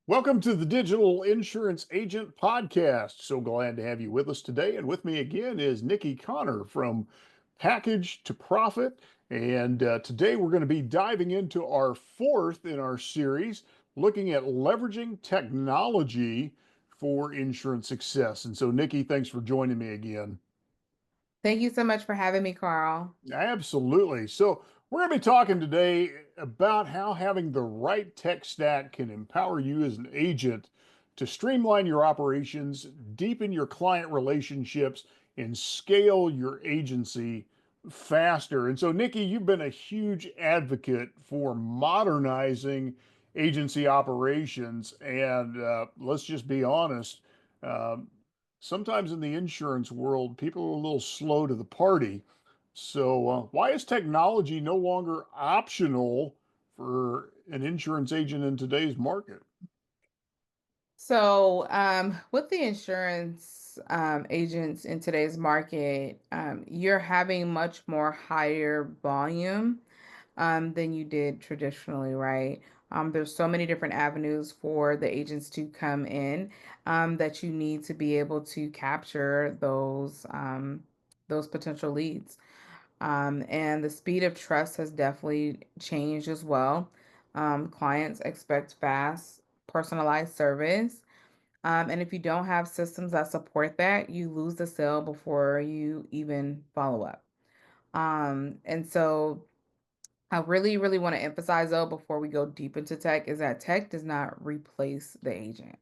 Welcome to the Digital Insurance Agent Podcast. So glad to have you with us today. And with me again is Nikki Coner from Package to Profit. And today we're going to be diving into our fourth in our series, looking at leveraging technology for insurance success. And so, Nikki, thanks for joining me again. Thank you so much for having me, Carl. Absolutely. So, we're going to be talking today about how having the right tech stack can empower you as an agent to streamline your operations, deepen your client relationships, and scale your agency faster. And so, Nikki, you've been a huge advocate for modernizing agency operations. And let's just be honest, um, sometimes in the insurance world, people are a little slow to the party. So, why is technology no longer optional for an insurance agent in today's market? With the insurance agents in today's market, you're having much more higher volume than you did traditionally, right? There's so many different avenues for the agents to come in that you need to be able to capture those potential leads. And the speed of trust has definitely changed as well. Clients expect fast, personalized service. And if you don't have systems that support that, you lose the sale before you even follow up. And so I really, really want to emphasize though, before we go deep into tech, is that tech does not replace the agent.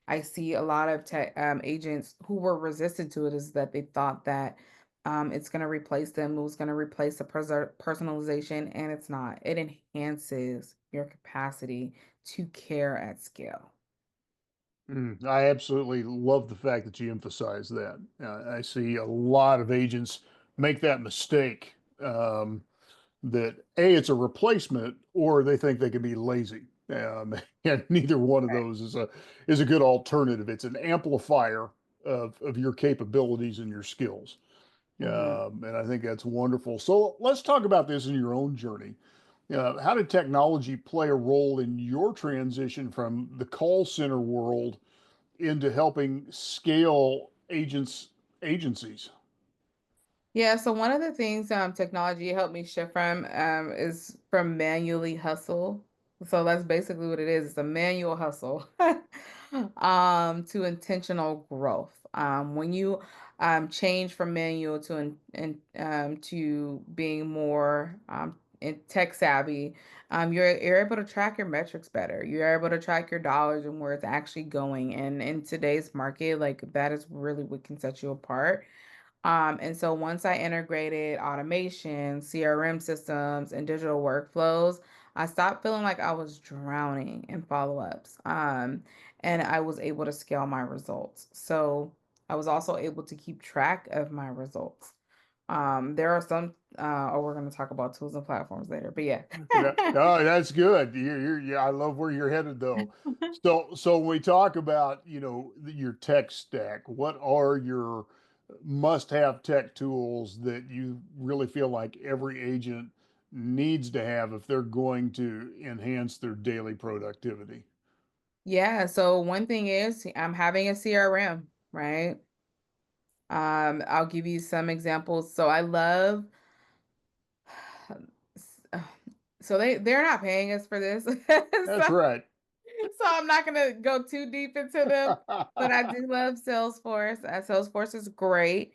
I see a lot of tech agents who were resistant to it is that they thought that it's going to replace them, it was going to replace the personalization, and it's not. It enhances your capacity to care at scale. I absolutely love the fact that you emphasize that. I see a lot of agents make that mistake. That it's a replacement, or they think they can be lazy. And neither one of those is a good alternative. It's an amplifier of your capabilities and your skills. Mhm. And I think that's wonderful. So let's talk about this in your own journey. How did technology play a role in your transition from the call center world into helping scale agencies? Yeah, so one of the things technology helped me shift from is from manually hustle. So that's basically what it is. It's a manual hustle to intentional growth. When you change from manual to being more tech savvy, you're able to track your metrics better. You're able to track your dollars and where it's actually going. And in today's market, like that is really what can set you apart. And so once I integrated automation, CRM systems, and digital workflows, I stopped feeling like I was drowning in follow-ups. And I was able to scale my results. So I was also able to keep track of my results. There are some, we're going to talk about tools and platforms later, but yeah. Yeah, no, that's good. Yeah, I love where you're headed though. So when we talk about, your tech stack, what are your must-have tech tools that you really feel like every agent needs to have if they're going to enhance their daily productivity? Yeah, so one thing is I'm having a CRM, right? I'll give you some examples. So I love S uh, so they're not paying us for this. That's So right. so I'm not gonna go too deep into them, but I do love Salesforce. Salesforce is great.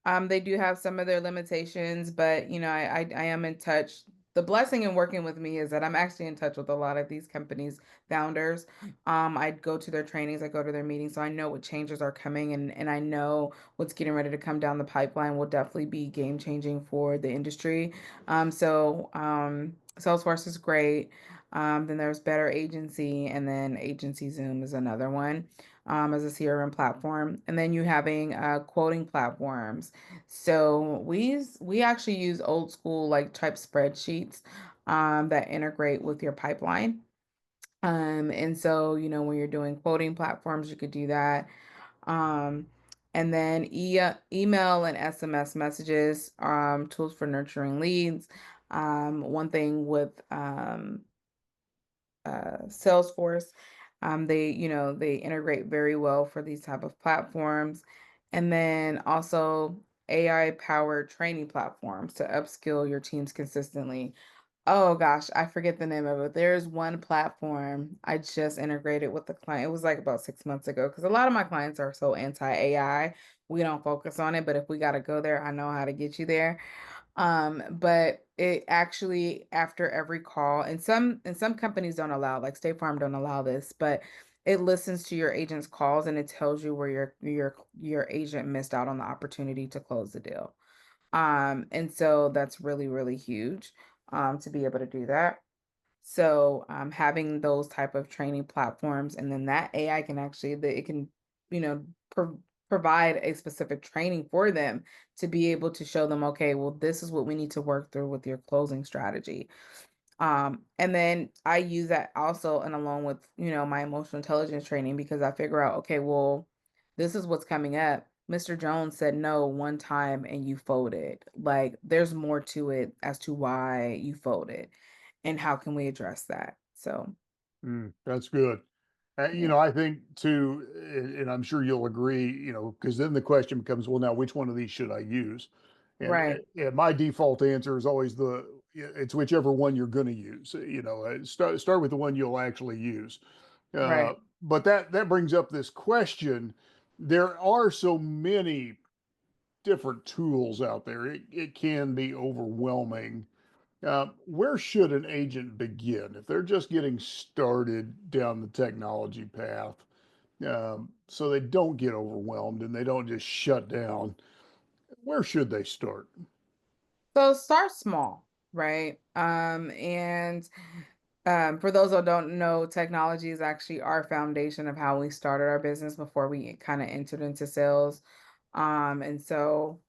They do have some of their limitations, but I am in touch. The blessing in working with me is that I'm actually in touch with a lot of these companies' founders. I go to their trainings, I go to their meetings, so I know what changes are coming, and I know what's getting ready to come down the pipeline will definitely be game changing for the industry. Salesforce is great. Then there's Better Agency, and then Agency Zoom is another one as a CRM platform. And then you having quoting platforms. So we actually use old school like type spreadsheets that integrate with your pipeline. And so when you're doing quoting platforms, you could do that. Um, and then email and SMS messages, tools for nurturing leads. One thing with Salesforce. They integrate very well for these type of platforms. And then also AI powered training platforms to upskill your teams consistently. Oh gosh, I forget the name of it. There's one platform I just integrated with the client. It was like about 6 months ago because a lot of my clients are so anti AI. We don't focus on it, but if we got to go there, I know how to get you there. But it actually after every call, and some companies don't allow, like State Farm don't allow this, but it listens to your agent's calls and it tells you where your agent missed out on the opportunity to close the deal. And so that's really, really huge to be able to do that. So having those type of training platforms, and then that AI can actually, it can, you know, provide a specific training for them to be able to show them, okay, well, this is what we need to work through with your closing strategy. And then I use that also and along with, my emotional intelligence training because I figure out, okay, well, this is what's coming up. Mr. Jones said no one time and you folded. Like there's more to it as to why you folded and how can we address that. So, That's good. yeah. I think too, and I'm sure you'll agree, because then the question becomes, well, now which one of these should I use? And, Right. my default answer is always it's whichever one you're going to use. Start with the one you'll actually use. Right. But that brings up this question. There are so many different tools out there. It can be overwhelming. Where should an agent begin if they're just getting started down the technology path, so they don't get overwhelmed and they don't just shut down? Where should they start? So start small, right? And for those who don't know, technology is actually our foundation of how we started our business before we kind of entered into sales. And so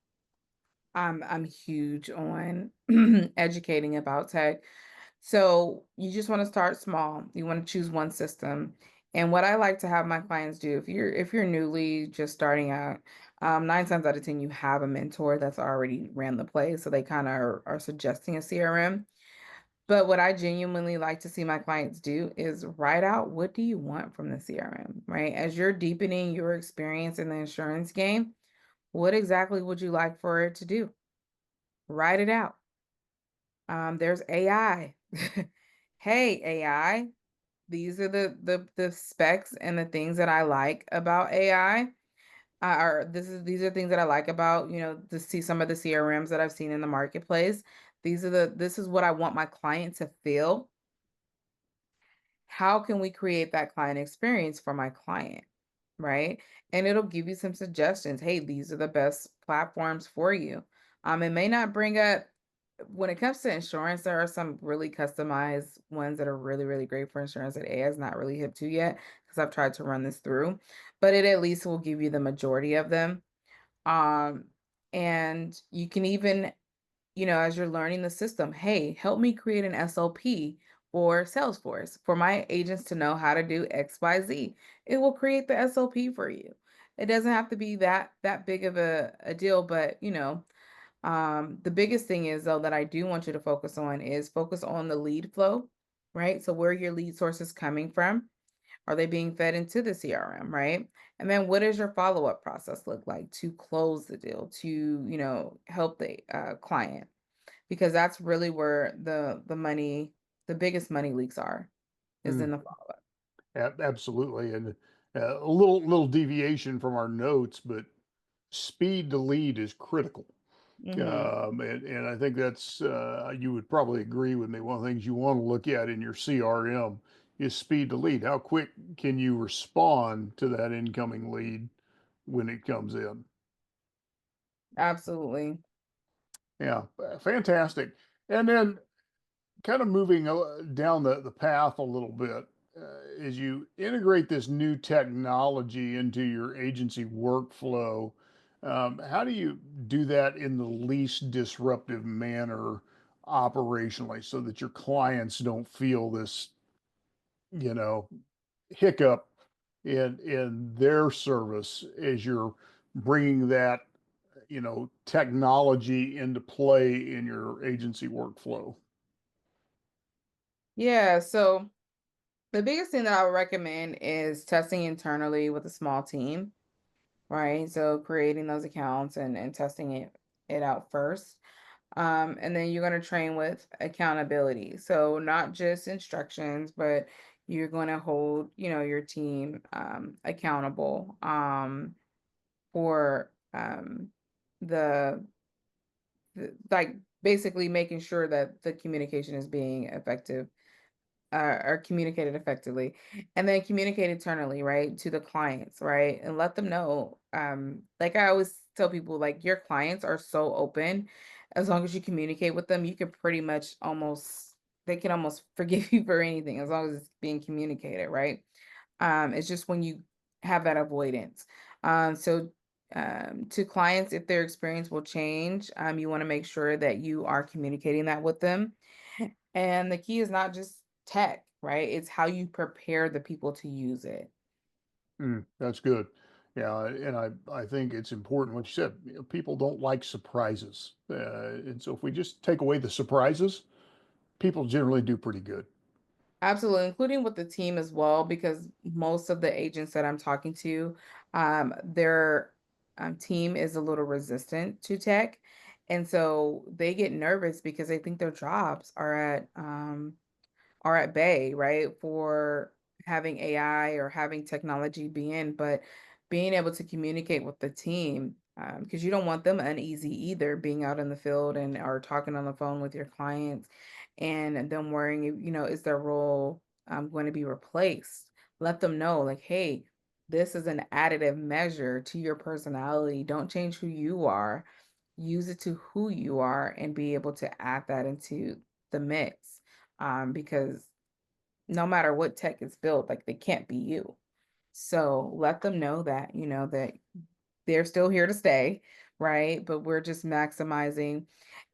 I'm huge on educating about tech. So you just want to start small. You want to choose one system. And what I like to have my clients do, if you're newly just starting out, 9 times out of 10 you have a mentor that's already ran the play, so they kind of are suggesting a CRM. But what I genuinely like to see my clients do is write out what do you want from the CRM, right? As you're deepening your experience in the insurance game, what exactly would you like for it to do? Write it out. There's AI. Hey, AI, these are the specs and the things that I like about AI. Or these are things that I like about, to see some of the CRMs that I've seen in the marketplace. This is what I want my client to feel. How can we create that client experience for my client? Right. And it'll give you some suggestions. Hey, these are the best platforms for you. It may not bring up when it comes to insurance, there are some really customized ones that are really, really great for insurance that AI is not really hip to yet because I've tried to run this through, but it at least will give you the majority of them. Um, and you can even, as you're learning the system, hey, help me create an SOP or Salesforce for my agents to know how to do XYZ. It will create the SOP for you. It doesn't have to be that big of a deal, but the biggest thing is though that I do want you to focus on the lead flow, right? So where your lead source is coming from, are they being fed into the CRM, right? And then what does your follow-up process look like to close the deal, to, help the client? Because that's really where the biggest money leaks are, is Mm, in the follow-up. absolutely, and a little deviation from our notes, but speed to lead is critical. Hmm. And I think that's, you would probably agree with me. One of the things you want to look at in your CRM is speed to lead. How quick can you respond to that incoming lead when it comes in? Absolutely. Yeah, fantastic. And then kind of moving down the path a little bit, as you integrate this new technology into your agency workflow, how do you do that in the least disruptive manner operationally so that your clients don't feel this, you know, hiccup in their service as you're bringing that, technology into play in your agency workflow? Yeah, so The biggest thing that I would recommend is testing internally with a small team, right? So creating those accounts and testing it out first. And then you're going to train with accountability. So not just instructions, but you're going to hold, your team accountable for the, like basically making sure that the communication is being effective or communicated effectively, and then communicate internally, right, to the clients, right, and let them know. Like I always tell people, like your clients are so open. As long as you communicate with them, you can pretty much almost they can almost forgive you for anything as long as it's being communicated, right? It's just when you have that avoidance. So to clients, if their experience will change, you want to make sure that you are communicating that with them. And the key is not just tech, right? It's how you prepare the people to use it. That's good. Yeah, and I think it's important what you said. People don't like surprises, and so if we just take away the surprises, people generally do pretty good. Absolutely, including with the team as well, because most of the agents that I'm talking to, their team is a little resistant to tech. And so they get nervous because they think their jobs are at bay, right? For having AI or having technology be in, but being able to communicate with the team, because you don't want them uneasy either, being out in the field and or talking on the phone with your clients, and them worrying, is their role going to be replaced? Let them know, like, hey, this is an additive measure to your personality. Don't change who you are. Use it to who you are and be able to add that into the mix, because no matter what tech is built, like they can't be you. So let them know that, that they're still here to stay, right? But we're just maximizing.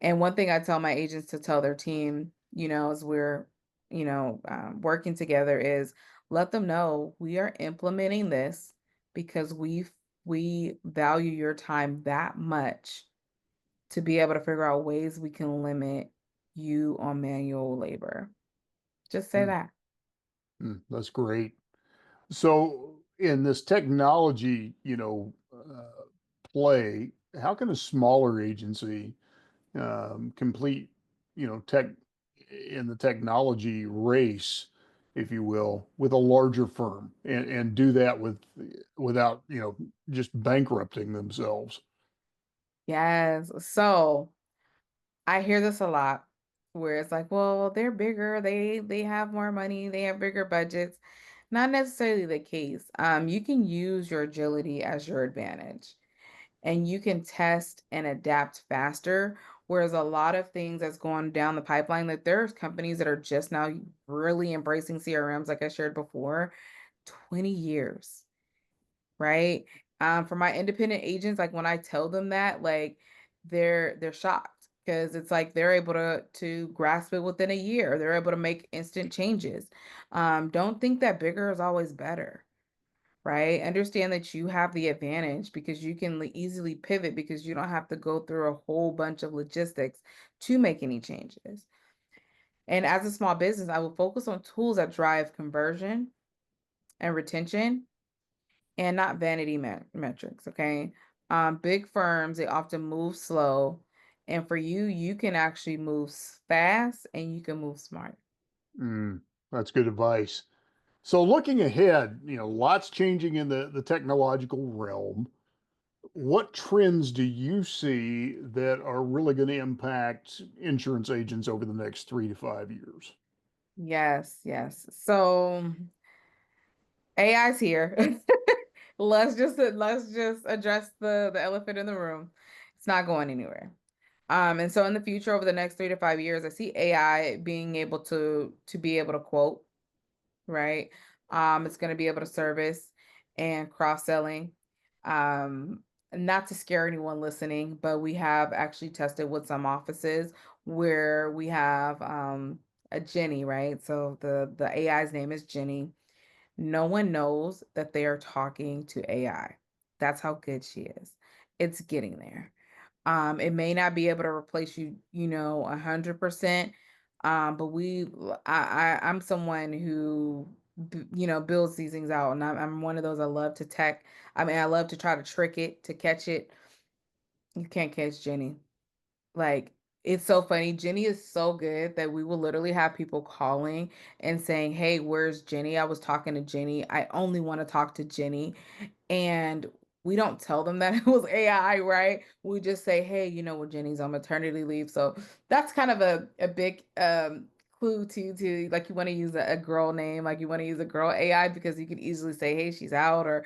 And one thing I tell my agents to tell their team, as we're, working together is let them know we are implementing this because we value your time that much to be able to figure out ways we can limit you on manual labor. Just say Mm, that. that's great. So, in this technology, play, how can a smaller agency complete, tech in the technology race, if you will, with a larger firm and do that without, just bankrupting themselves? Yes. So I hear this a lot where it's like, well, they're bigger, they have more money, they have bigger budgets. Not necessarily the case. You can use your agility as your advantage and you can test and adapt faster. Whereas a lot of things that's going down the pipeline, like there's companies that are just now really embracing CRMs, like I shared before, 20 years. Right? For my independent agents, like when I tell them that, like they're shocked because it's like they're able to grasp it within a year. They're able to make instant changes. Don't think that bigger is always better, right? Understand that you have the advantage because you can easily pivot because you don't have to go through a whole bunch of logistics to make any changes. And as a small business, I will focus on tools that drive conversion and retention and not vanity metrics, okay? Big firms, they often move slow. And for you, you can actually move fast and you can move smart. Mm, that's good advice. So, looking ahead, lots changing in the technological realm. What trends do you see that are really going to impact insurance agents over the next 3 to 5 years? Yes, yes. So AI's here. Let's just address the elephant in the room. It's not going anywhere. And so in the future, over the next 3 to 5 years, I see AI being able to be able to quote, right? It's going to be able to service and cross-selling. Not to scare anyone listening, but we have actually tested with some offices where we have a Jenny, right? So the AI's name is Jenny. No one knows that they are talking to AI. That's how good she is. It's getting there. It may not be able to replace you, 100%. But I'm someone who builds these things out. And I'm one of those, I love to tech. I mean, I love to try to trick it to catch it. You can't catch Jenny. Like, it's so funny. Jenny is so good that we will literally have people calling and saying, "Hey, where's Jenny? I was talking to Jenny. I only want to talk to Jenny." And we don't tell them that it was AI, right? We just say, "Hey, Jenny's on maternity leave." So that's kind of a big clue to like, you want to use a girl name, like you want to use a girl AI, because you could easily say, "Hey, she's out," or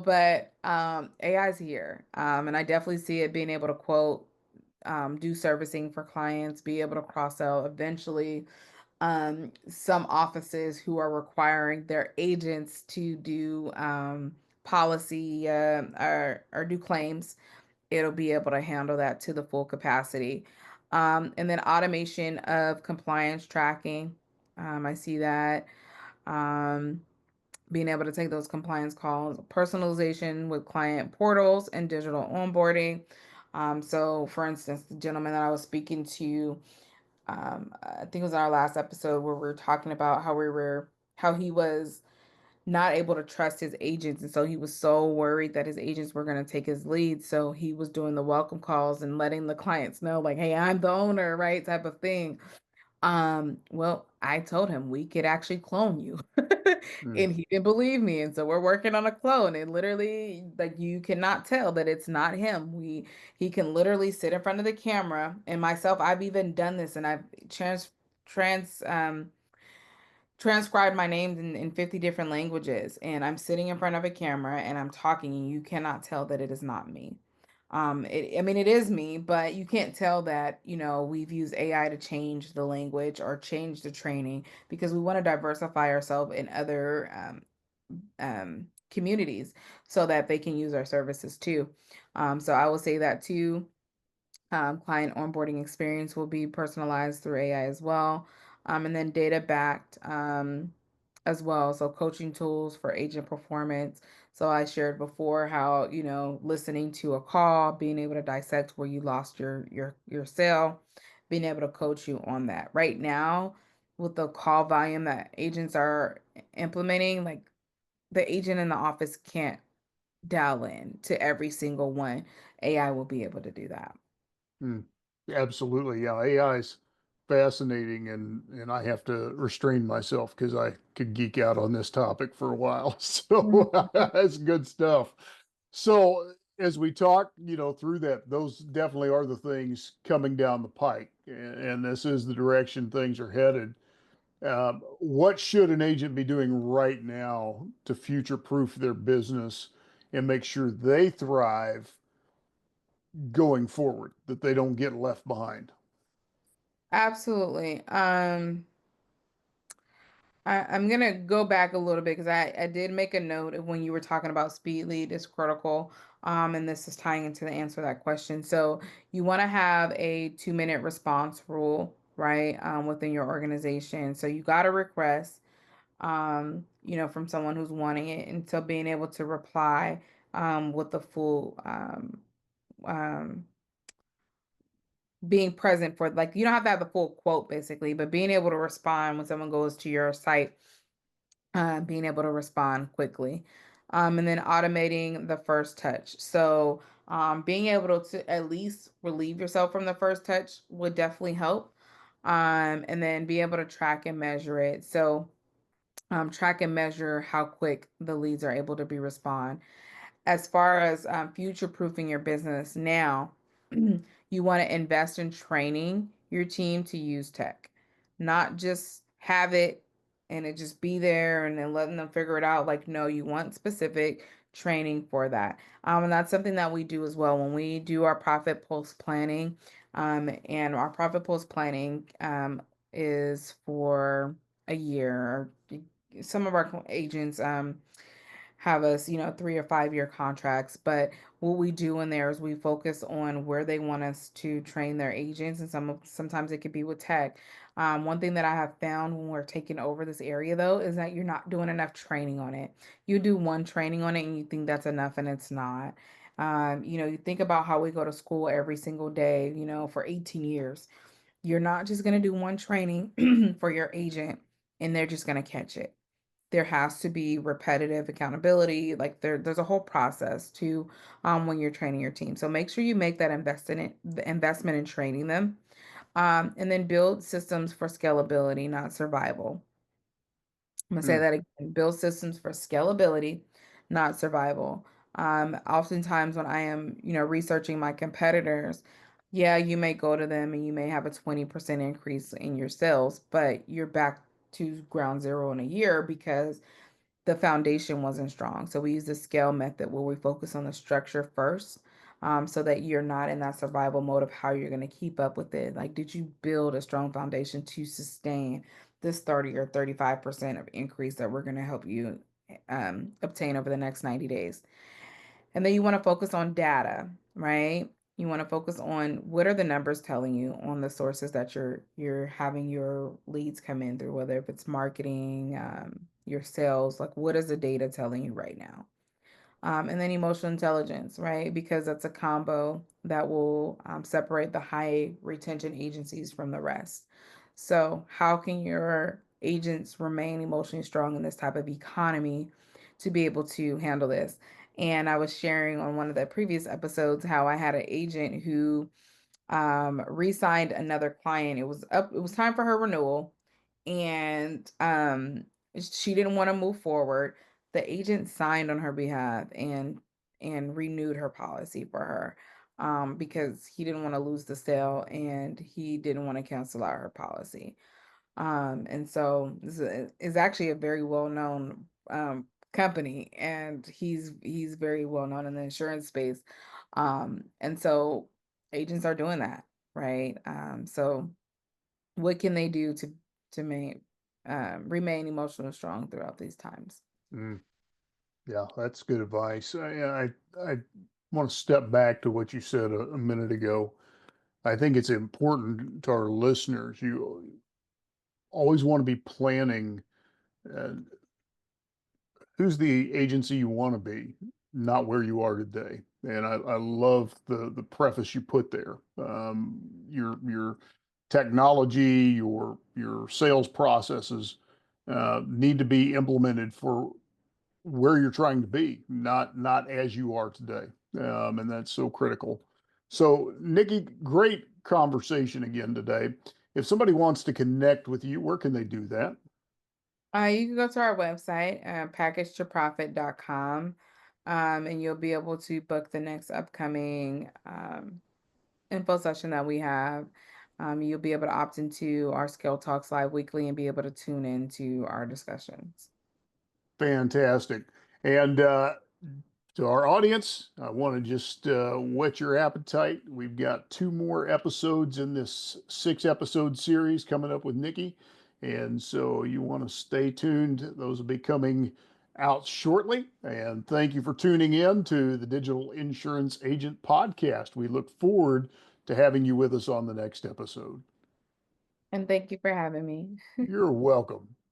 but AI is here. And I definitely see it being able to quote, do servicing for clients, be able to cross sell eventually. Some offices who are requiring their agents to do policy, or do claims, it'll be able to handle that to the full capacity. And then automation of compliance tracking. I see that. Um, Being able to take those compliance calls, personalization with client portals and digital onboarding. So, for instance, the gentleman that I was speaking to, I think it was our last episode, where we were talking about how he was not able to trust his agents, and so he was so worried that his agents were going to take his lead. So he was doing the welcome calls and letting the clients know, like, "Hey, I'm the owner," right, type of thing. Well, I told him we could actually clone you. Mm. And he didn't believe me. And so we're working on a clone. And literally, like, you cannot tell that it's not him. He can literally sit in front of the camera. And myself, I've even done this, and I've trans transcribed my names in 50 different languages. And I'm sitting in front of a camera and I'm talking, and you cannot tell that it is not me. I mean, it is me, but you can't tell that, we've used AI to change the language or change the training, because we want to diversify ourselves in other communities, so that they can use our services too. So I will say that too. Client onboarding experience will be personalized through AI as well. And then data backed, as well. So coaching tools for agent performance. So I shared before how, listening to a call, being able to dissect where you lost your sale, being able to coach you on that. Right now, with the call volume that agents are implementing, like, the agent in the office can't dial in to every single one. AI will be able to do that. Mm. Absolutely. Yeah. AI is fascinating, and I have to restrain myself because I could geek out on this topic for a while. So that's good stuff. So as we talk, through that, those definitely are the things coming down the pike, and this is the direction things are headed. What should an agent be doing right now to future proof their business and make sure they thrive going forward, that they don't get left behind? Absolutely. I'm gonna go back a little bit, because I did make a note of when you were talking about speed lead is critical. And this is tying into the answer to that question. So you want to have a 2-minute response rule, right? Within your organization. So you got a request, from someone who's wanting it, and so being able to reply with the full um being present for, like, you don't have to have the full quote basically, but being able to respond when someone goes to your site, being able to respond quickly. And then automating the first touch. So being able to at least relieve yourself from the first touch would definitely help. And then be able to track and measure it. So track and measure how quick the leads are able to be respond. As far as future proofing your business now, you want to invest in training your team to use tech, not just have it and it just be there and then letting them figure it out. Like, no, you want specific training for that. And that's something that we do as well when we do our profit pulse planning. And our profit pulse planning is for a year. Some of our agents have us, 3 or 5 year contracts. But what we do in there is we focus on where they want us to train their agents, and sometimes it could be with tech. One thing that I have found when we're taking over this area, though, is that you're not doing enough training on it. You do one training on it and you think that's enough, and it's not. You think about how we go to school every single day, for 18 years. You're not just going to do one training for your agent and they're just going to catch it. there has to be repetitive accountability. Like there's a whole process to when you're training your team. So make sure you make that the investment in training them. And then build systems for scalability, not survival. I'm gonna say Mm, that again. Build systems for scalability, not survival. Oftentimes when I am, researching my competitors, yeah, you may go to them and you may have a 20% increase in your sales, but you're back to ground zero in a year because the foundation wasn't strong. So we use the scale method where we focus on the structure first, so that you're not in that survival mode of how you're going to keep up with it. Like, did you build a strong foundation to sustain this 30 or 35% of increase that we're going to help you obtain over the next 90 days? And then you want to focus on data, right? You want to focus on what are the numbers telling you on the sources that you're having your leads come in through, whether if it's marketing, your sales, like what is the data telling you right now? And then emotional intelligence, right? Because that's a combo that will separate the high retention agencies from the rest. So, how can your agents remain emotionally strong in this type of economy to be able to handle this? And I was sharing on one of the previous episodes how I had an agent who re-signed another client. It was time for her renewal, and she didn't want to move forward. The agent signed on her behalf and renewed her policy for her, because he didn't want to lose the sale and he didn't want to cancel out her policy. And so this is actually a very well-known company, and he's very well known in the insurance space. And so agents are doing that, right? So what can they do to remain emotionally strong throughout these times? mm. Yeah, that's good advice. I want to step back to what you said a minute ago. I think it's important to our listeners. You always want to be planning uh, who's the agency you want to be, not where you are today. And I love the preface you put there. Your technology, your sales processes need to be implemented for where you're trying to be, not as you are today. And that's so critical. So, Nikki, great conversation again today. If somebody wants to connect with you, where can they do that? You can go to our website, packagetoprofit.com, and you'll be able to book the next upcoming info session that we have. You'll be able to opt into our Skill Talks live weekly and be able to tune into our discussions. Fantastic. And to our audience, I want to just whet your appetite. We've got two more episodes in this 6 episode series coming up with Nikki. And so you want to stay tuned. Those will be coming out shortly. And thank you for tuning in to the Digital Insurance Agent Podcast. We look forward to having you with us on the next episode. And thank you for having me. You're welcome.